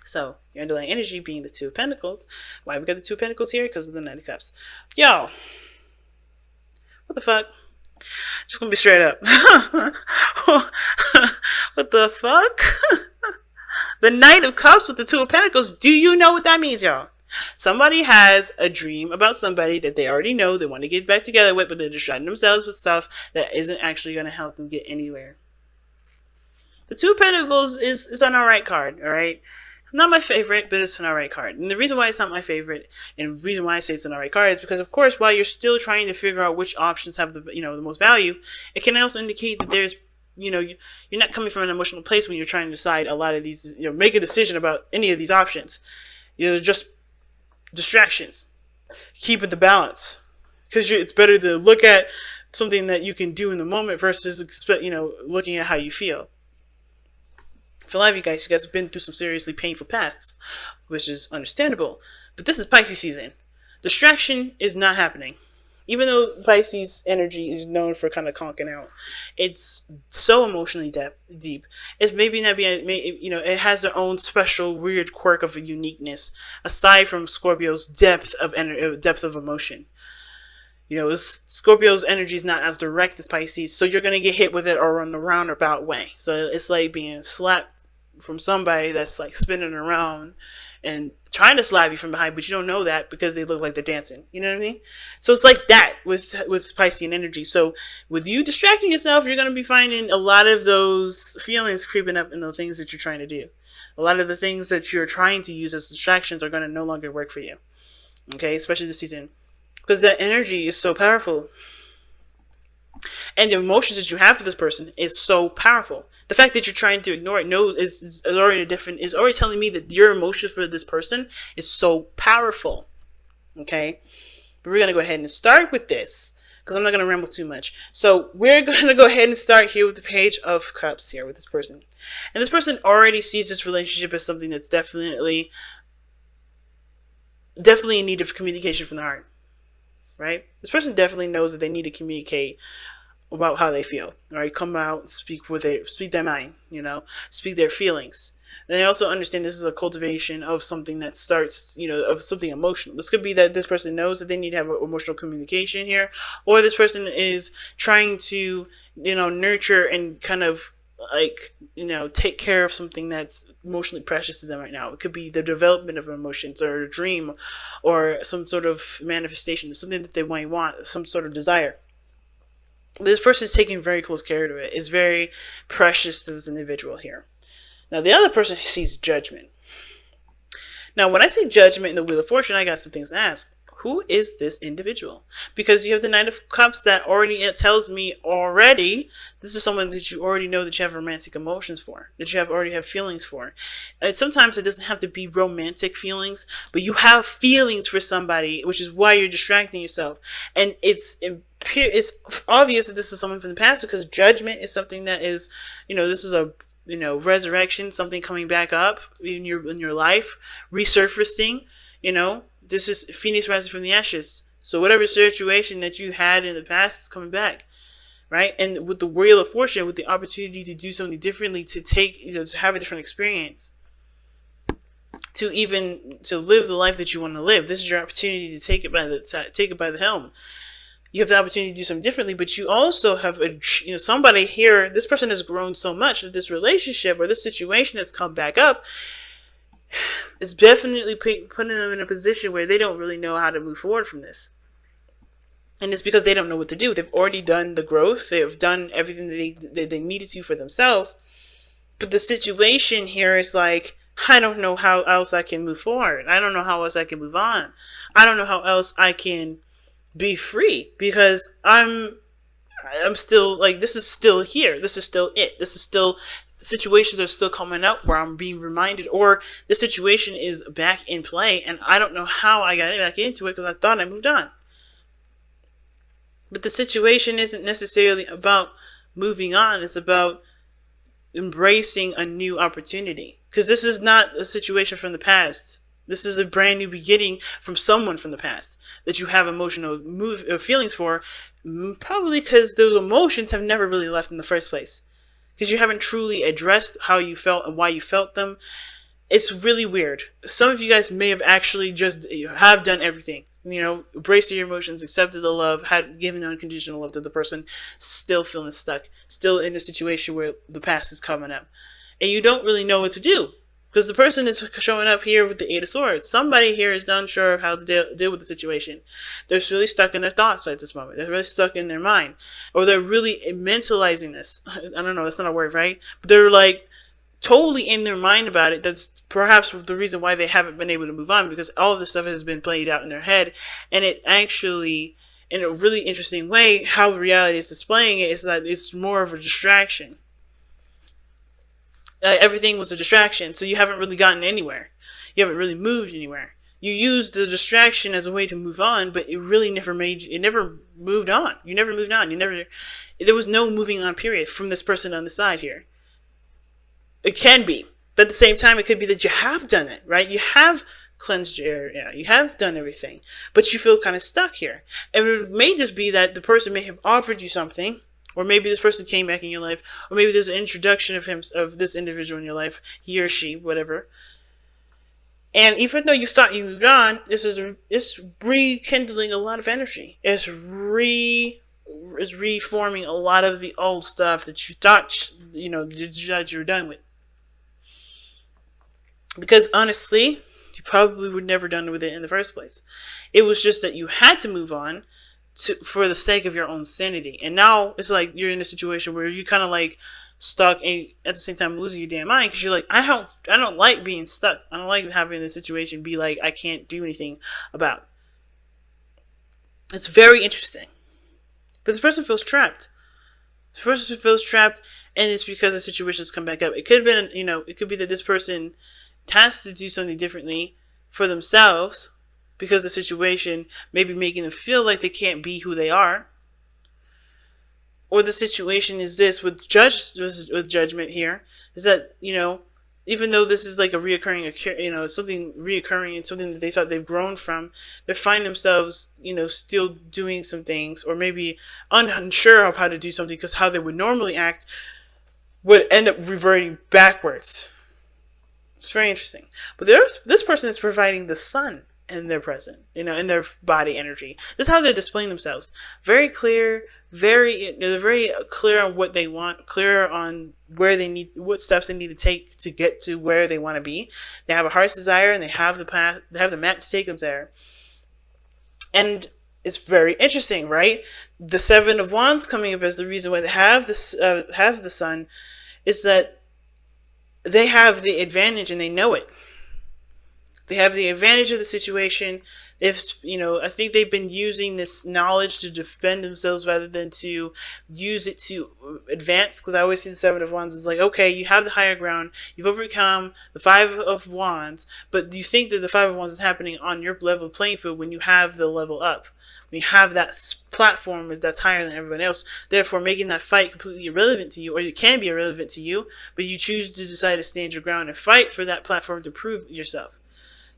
So your underlying energy being the Two of Pentacles. Why we got the Two of Pentacles here? Because of the Knight of Cups. Y'all, what the fuck? Just gonna be straight up. What the fuck? The Knight of Cups with the Two of Pentacles. Do you know what that means, y'all? Somebody has a dream about somebody that they already know they want to get back together with, but they're distracting themselves with stuff that isn't actually going to help them get anywhere. The Two of Pentacles is an alright card, alright? Not my favorite, but it's an alright card. And the reason why it's not my favorite, and the reason why I say it's an alright card, is because, of course, while you're still trying to figure out which options have the most value, it can also indicate that there's, you're not coming from an emotional place when you're trying to decide a lot of these, make a decision about any of these options. They're just distractions. Keeping the balance, because it's better to look at something that you can do in the moment versus looking at how you feel. For a lot of you guys have been through some seriously painful paths, which is understandable. But this is Pisces season. Distraction is not happening. Even though Pisces energy is known for kind of conking out, it's so emotionally deep. It's maybe not being, it has their own special weird quirk of a uniqueness, aside from Scorpio's depth of emotion. Scorpio's energy is not as direct as Pisces, so you're gonna get hit with it or in a roundabout way. So it's like being slapped from somebody that's like spinning around and trying to slap you from behind, but you don't know that because they look like they're dancing. You know what I mean? So it's like that with Piscean energy. So with you distracting yourself, you're going to be finding a lot of those feelings creeping up in the things that you're trying to do. A lot of the things that you're trying to use as distractions are going to no longer work for you. Okay? Especially this season. Because that energy is so powerful. And the emotions that you have for this person is so powerful. The fact that you're trying to ignore it is already telling me that your emotions for this person is so powerful. Okay? But we're going to go ahead and start with this, because I'm not going to ramble too much. So we're going to go ahead and start here with the Page of Cups here with this person. And this person already sees this relationship as something that's definitely in need of communication from the heart. Right? This person definitely knows that they need to communicate about how they feel. All right, come out and speak their mind, speak their feelings. And they also understand this is a cultivation of something that starts, of something emotional. This could be that this person knows that they need to have emotional communication here, or this person is trying to, nurture and kind of take care of something that's emotionally precious to them right now. It could be the development of emotions or a dream or some sort of manifestation, something that they might want, some sort of desire. This person is taking very close care of it. It's very precious to this individual here. Now, the other person sees judgment. Now, when I say judgment in the Wheel of Fortune, I got some things to ask. Who is this individual? Because you have the Knight of Cups that it tells me already this is someone that you already know that you have romantic emotions for, that you already have feelings for. And sometimes it doesn't have to be romantic feelings, but you have feelings for somebody, which is why you're distracting yourself. And it's obvious that this is someone from the past, because judgment is something that is, this is a resurrection, something coming back up in your life, resurfacing. This is Phoenix rising from the ashes. So whatever situation that you had in the past is coming back, right? And with the Wheel of Fortune, with the opportunity to do something differently, to take, to have a different experience, to live the life that you want to live. This is your opportunity to take it by the helm. You have the opportunity to do something differently, but you also have somebody here. This person has grown so much that this relationship or this situation that's come back up is definitely putting them in a position where they don't really know how to move forward from this. And it's because they don't know what to do. They've already done the growth. They've done everything that they needed to for themselves. But the situation here is like, I don't know how else I can move forward. I don't know how else I can move on. I don't know how else I can be free, because I'm still like, this is still here. This is still it. This is still, situations are still coming up where I'm being reminded, or the situation is back in play and I don't know how I got back into it because I thought I moved on. But the situation isn't necessarily about moving on. It's about embracing a new opportunity, because this is not a situation from the past. This is a brand new beginning from someone from the past that you have emotional feelings for, probably because those emotions have never really left in the first place, because you haven't truly addressed how you felt and why you felt them. It's really weird. Some of you guys may have actually just have done everything. Embraced your emotions, accepted the love, had given unconditional love to the person, still feeling stuck, still in a situation where the past is coming up. And you don't really know what to do. Because the person is showing up here with the Eight of Swords. Somebody here is unsure of how to deal with the situation. They're really stuck in their thoughts at this moment. They're really stuck in their mind. Or they're really mentalizing this. I don't know, that's not a word, right? But they're like totally in their mind about it. That's perhaps the reason why they haven't been able to move on, because all of this stuff has been played out in their head. And it actually, in a really interesting way, how reality is displaying it is that it's more of a distraction. Everything was a distraction, so you haven't really gotten anywhere. You haven't really moved anywhere. You used the distraction as a way to move on, but it really never moved on. You never moved on. There was no moving on period from this person on the side here. It can be, but at the same time, it could be that you have done it, right? You have cleansed your area. You have done everything, but you feel kind of stuck here. And it may just be that the person may have offered you something, or maybe this person came back in your life, or maybe there's an introduction of this individual in your life, he or she, whatever. And even though you thought you moved on, it's rekindling a lot of energy. It's reforming a lot of the old stuff that you thought that you were done with. Because honestly, you probably were never done with it in the first place. It was just that you had to move on for the sake of your own sanity. And now it's like you're in a situation where you kind of like stuck and at the same time losing your damn mind, because you're like, I don't like being stuck. I don't like having this situation be like I can't do anything about. It's very interesting. But this person feels trapped. This person feels trapped, and it's because the situation's come back up. It could have been, it could be that this person has to do something differently for themselves, because the situation may be making them feel like they can't be who they are. Or the situation is this with judgment here, is that, even though this is like a reoccurring, something reoccurring and something that they thought they've grown from, they find themselves, still doing some things, or maybe unsure of how to do something, because how they would normally act would end up reverting backwards. It's very interesting. But this person is providing the sun in their present, in their body energy. This is how they're displaying themselves. Very clear, they're very clear on what they want, clear on what steps they need to take to get to where they want to be. They have a heart's desire, and they have the path, they have the map to take them there. And it's very interesting, right? The Seven of Wands coming up as the reason why they have the sun is that they have the advantage, and they know it. They have the advantage of the situation. I think they've been using this knowledge to defend themselves rather than to use it to advance. Because I always see the Seven of Wands as like, okay, you have the higher ground, you've overcome the Five of Wands, but you think that the Five of Wands is happening on your level playing field when you have the level up. When you have that platform that's higher than everyone else, therefore making that fight completely irrelevant to you, or it can be irrelevant to you, but you choose to decide to stand your ground and fight for that platform to prove yourself.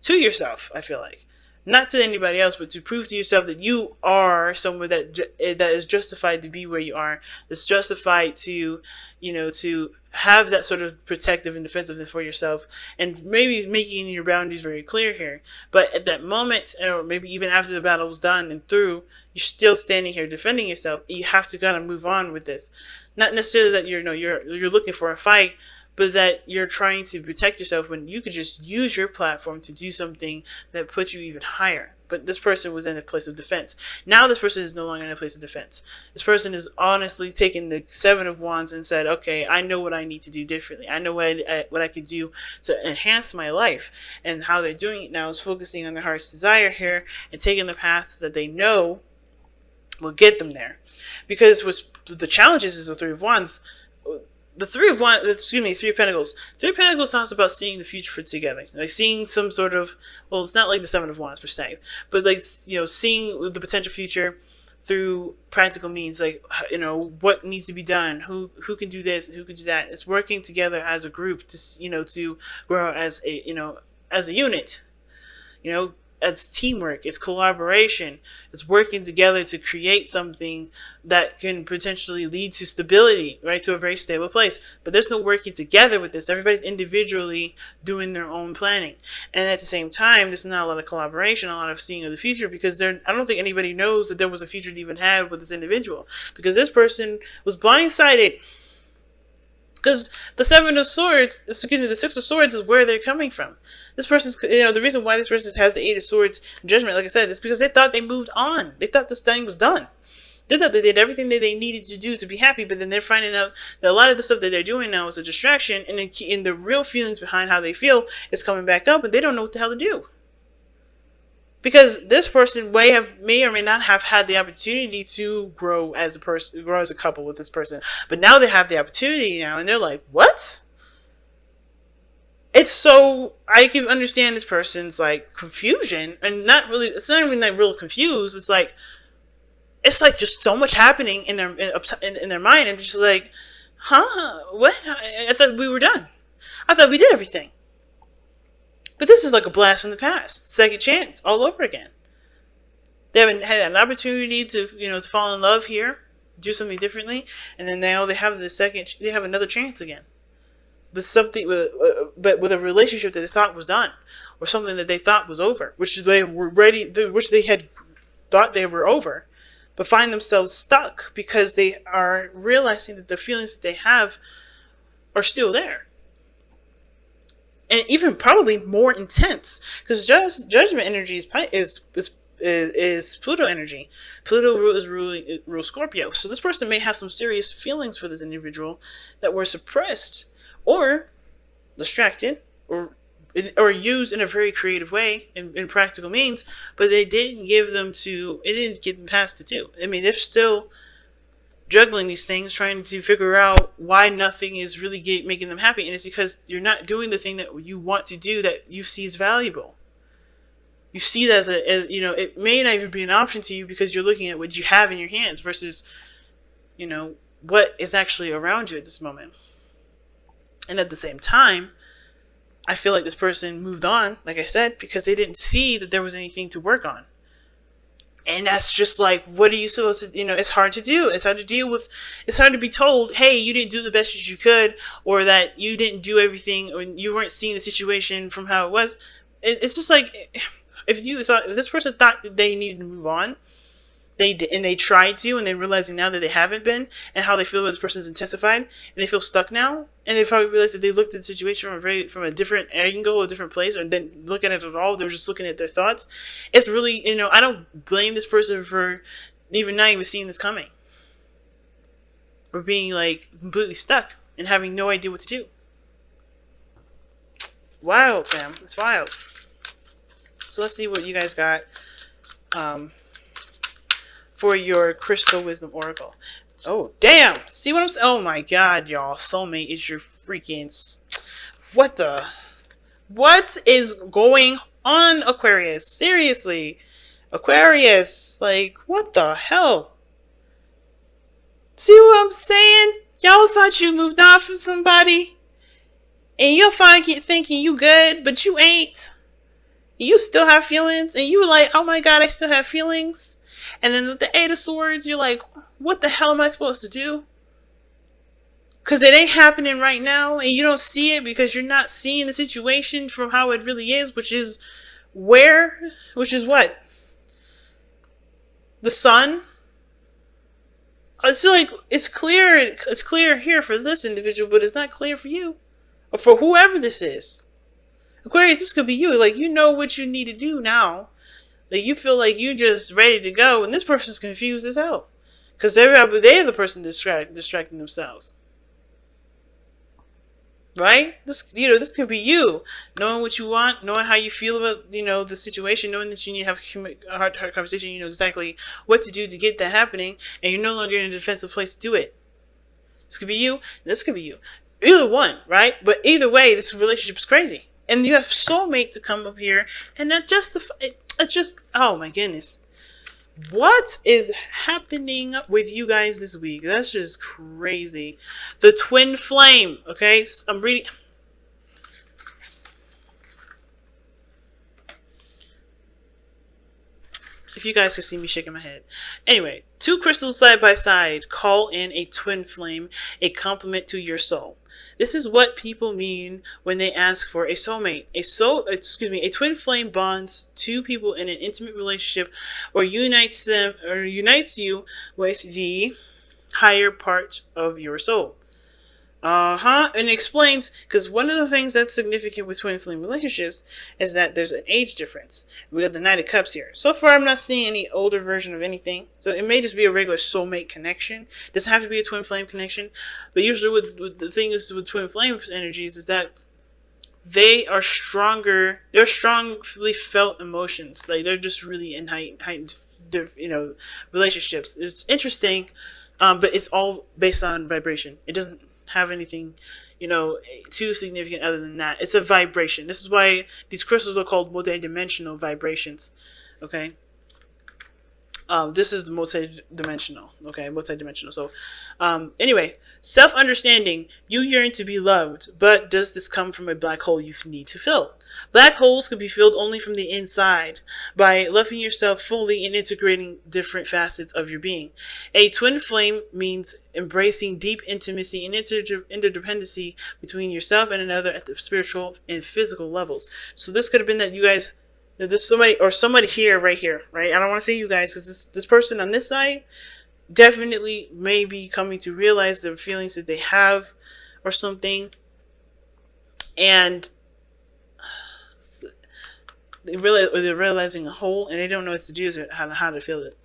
To yourself, I feel like. Not to anybody else, but to prove to yourself that you are someone that is justified to be where you are. That's justified to, to have that sort of protective and defensiveness for yourself. And maybe making your boundaries very clear here. But at that moment, or maybe even after the battle was done and through, you're still standing here defending yourself. You have to kind of move on with this. Not necessarily that you're looking for a fight, but that you're trying to protect yourself when you could just use your platform to do something that puts you even higher. But this person was in a place of defense. Now this person is no longer in a place of defense. This person is honestly taking the Seven of Wands and said, okay, I know what I need to do differently. I know what I could do to enhance my life. And how they're doing it now is focusing on their heart's desire here and taking the paths that they know will get them there. Because the challenges is the Three of Wands. The Three of Pentacles. Three of Pentacles talks about seeing the future together. Like seeing some sort of, well, it's not like the Seven of Wands per se, but like, seeing the potential future through practical means, like, what needs to be done, who can do this, and who can do that. It's working together as a group to grow as a unit. it's teamwork, it's collaboration, it's working together to create something that can potentially lead to stability, right, to a very stable place. But there's no working together with this. Everybody's individually doing their own planning, and at the same time, there's not a lot of collaboration, a lot of seeing of the future, because I don't think anybody knows that there was a future to even have with this individual, because this person was blindsided. Because the the Six of Swords is where they're coming from. This person's, the reason why this person has the Eight of Swords Judgment, like I said, is because they thought they moved on. They thought this thing was done. They thought they did everything that they needed to do to be happy, but then they're finding out that a lot of the stuff that they're doing now is a distraction, and the real feelings behind how they feel is coming back up, and they don't know what the hell to do. Because this person may or may not have had the opportunity to grow as a person, grow as a couple with this person. But now they have the opportunity now, and they're like, what? I can understand this person's like confusion, and it's not even like real confused. It's like just so much happening in their mind, and just like, huh? What? I thought we were done. I thought we did everything. But this is like a blast from the past. Second chance, all over again. They haven't had an opportunity to, to fall in love here, do something differently, and then now they have another chance again. But with a relationship that they thought was done, or something that they thought was over, which they had thought they were over, but find themselves stuck because they are realizing that the feelings that they have are still there. And even probably more intense, because judgment energy is Pluto energy. Pluto rules Scorpio. So this person may have some serious feelings for this individual that were suppressed, or distracted, or used in a very creative way in practical means, but it didn't get them past the two. I mean, they're still juggling these things, trying to figure out why nothing is really making them happy, and it's because you're not doing the thing that you want to do, that you see as valuable. You see that as it may not even be an option to you, because you're looking at what you have in your hands versus, what is actually around you at this moment. And at the same time, I feel like this person moved on, like I said, because they didn't see that there was anything to work on. And that's just like, what are you supposed to, it's hard to do. It's hard to deal with. It's hard to be told, hey, you didn't do the best as you could, or that you didn't do everything, or you weren't seeing the situation from how it was. It's just like, if this person thought that they needed to move on, they tried to, and they're realizing now that they haven't been, and how they feel about this person's intensified, and they feel stuck now, and they probably realized that they looked at the situation from a different angle, a different place, or didn't look at it at all. They were just looking at their thoughts. It's really, I don't blame this person for not even seeing this coming, or being like completely stuck and having no idea what to do. Wild, fam. It's wild. So let's see what you guys got for your Crystal Wisdom Oracle. Oh, damn. See what I'm saying? Oh, my God, y'all. Soulmate is your freaking... What is going on, Aquarius? Seriously. Aquarius. Like, what the hell? See what I'm saying? Y'all thought you moved on from somebody, and you'll thinking you good, but you ain't. You still have feelings, and you were like, oh my God, I still have feelings. And then with the Eight of Swords, you're like, what the hell am I supposed to do? Because it ain't happening right now, and you don't see it because you're not seeing the situation from how it really is, which is what? The Sun? It's like, it's clear here for this individual, but it's not clear for you. Or for whoever this is. Aquarius, this could be you. Like, you know what you need to do now. Like, you feel like you just ready to go, and this person's confused as hell. Because they're the person distracting themselves. Right? This could be you. Knowing what you want, knowing how you feel about, the situation, knowing that you need to have a heart conversation, you know exactly what to do to get that happening, and you're no longer in a defensive place to do it. This could be you, and this could be you. Either one, right? But either way, this relationship is crazy. And you have soulmate to come up here, and that oh my goodness. What is happening with you guys this week? That's just crazy. The twin flame, okay? I'm reading. If you guys can see me shaking my head. Anyway, two crystals side by side call in a twin flame, a complement to your soul. This is what people mean when they ask for a soulmate. A twin flame bonds two people in an intimate relationship or unites you with the higher part of your soul. And it explains, because one of the things that's significant with twin flame relationships is that there's an age difference. We got the Knight of Cups here. So far, I'm not seeing any older version of anything. So it may just be a regular soulmate connection. It doesn't have to be a twin flame connection. But usually with the things with twin flame energies is that they are stronger. They're strongly felt emotions. Like, they're just really in heightened relationships. It's interesting, but it's all based on vibration. It doesn't have anything too significant other than that. It's a vibration. This is why these crystals are called multi-dimensional vibrations. Okay, this is the multi-dimensional. So anyway, self-understanding. You yearn to be loved, but does this come from a black hole you need to fill? Black holes can be filled only from the inside, by loving yourself fully and integrating different facets of your being. A twin flame means embracing deep intimacy and interdependency between yourself and another at the spiritual and physical levels. So this could have been that you guys, there's somebody here, right here, right? I don't want to say you guys, because this person on this side definitely may be coming to realize the feelings that they have or something, and they're realizing a hole, and they don't know what to do, how to fill it.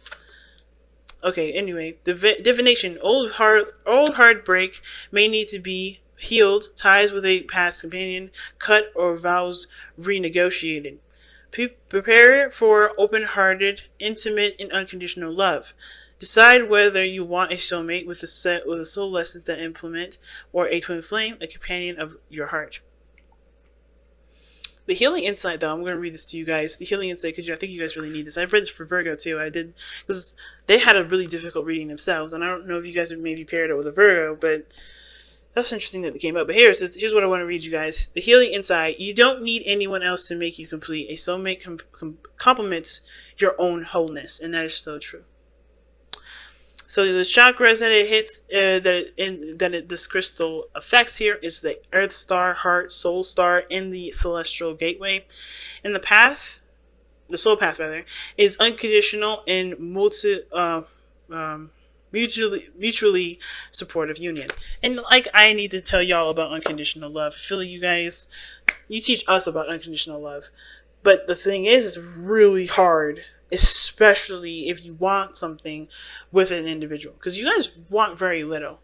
Okay, anyway, divination. Old heartbreak may need to be healed, ties with a past companion cut, or vows renegotiated. Prepare for open-hearted, intimate, and unconditional love. Decide whether you want a soulmate with a soul lessons that implement, or a twin flame, a companion of your heart. The healing insight, though, I'm going to read this to you guys. The healing insight, because I think you guys really need this. I've read this for Virgo, too. I did, because they had a really difficult reading themselves, and I don't know if you guys have maybe paired it with a Virgo, but that's interesting that it came up. But here's what I want to read you guys. The healing insight. You don't need anyone else to make you complete. A soulmate complements your own wholeness, and that is so true. So the chakras that it hits, this crystal affects here is the Earth Star, Heart, Soul Star, and the Celestial Gateway. And the path, the soul path rather, is unconditional and mutually supportive union. And like, I need to tell y'all about unconditional love. I feel like you guys, you teach us about unconditional love. But the thing is, it's really hard, especially if you want something with an individual, because you guys want very little.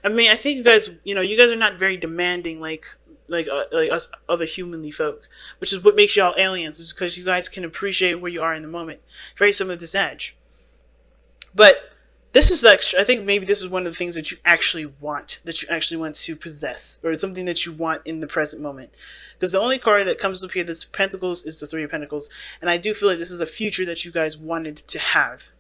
I mean, I think you guys are not very demanding like us other humanly folk, which is what makes y'all aliens, is because you guys can appreciate where you are in the moment. Very similar to Sag. But this is actually, I think maybe this is one of the things that you actually want to possess, or something that you want in the present moment. Because the only card that comes up here, this Pentacles, is the Three of Pentacles. And I do feel like this is a future that you guys wanted to have.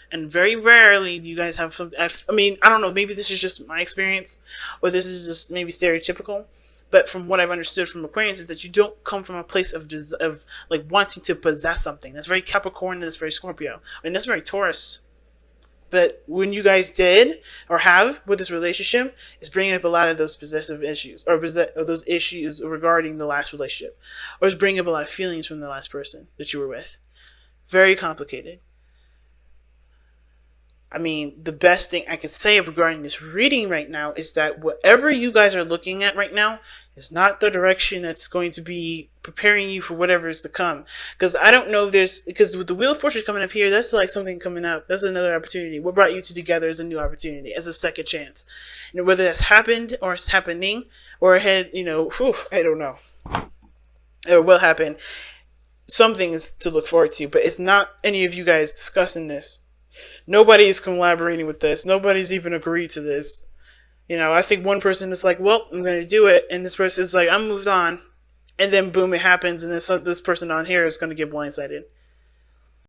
And very rarely do you guys have something. I mean, I don't know, maybe this is just my experience, or this is just maybe stereotypical. But from what I've understood from Aquarius is that you don't come from a place of like wanting to possess something. That's very Capricorn, and that's very Scorpio. And that's very Taurus. But when you guys did, or have, with this relationship, it's bringing up a lot of those possessive issues, or those issues regarding the last relationship. Or it's bringing up a lot of feelings from the last person that you were with. Very complicated. I mean, the best thing I can say regarding this reading right now is that whatever you guys are looking at right now is not the direction that's going to be preparing you for whatever is to come. Because I don't know if because with the Wheel of Fortune coming up here, that's like something coming up. That's another opportunity. What brought you two together is a new opportunity, as a second chance. And whether that's happened, or it's happening, or I don't know. Or will happen. Something is to look forward to, but it's not any of you guys discussing this. Nobody is collaborating with this. Nobody's even agreed to this. I think one person is like, well, I'm going to do it. And this person is like, I'm moved on. And then boom, it happens. And this person on here is going to get blindsided.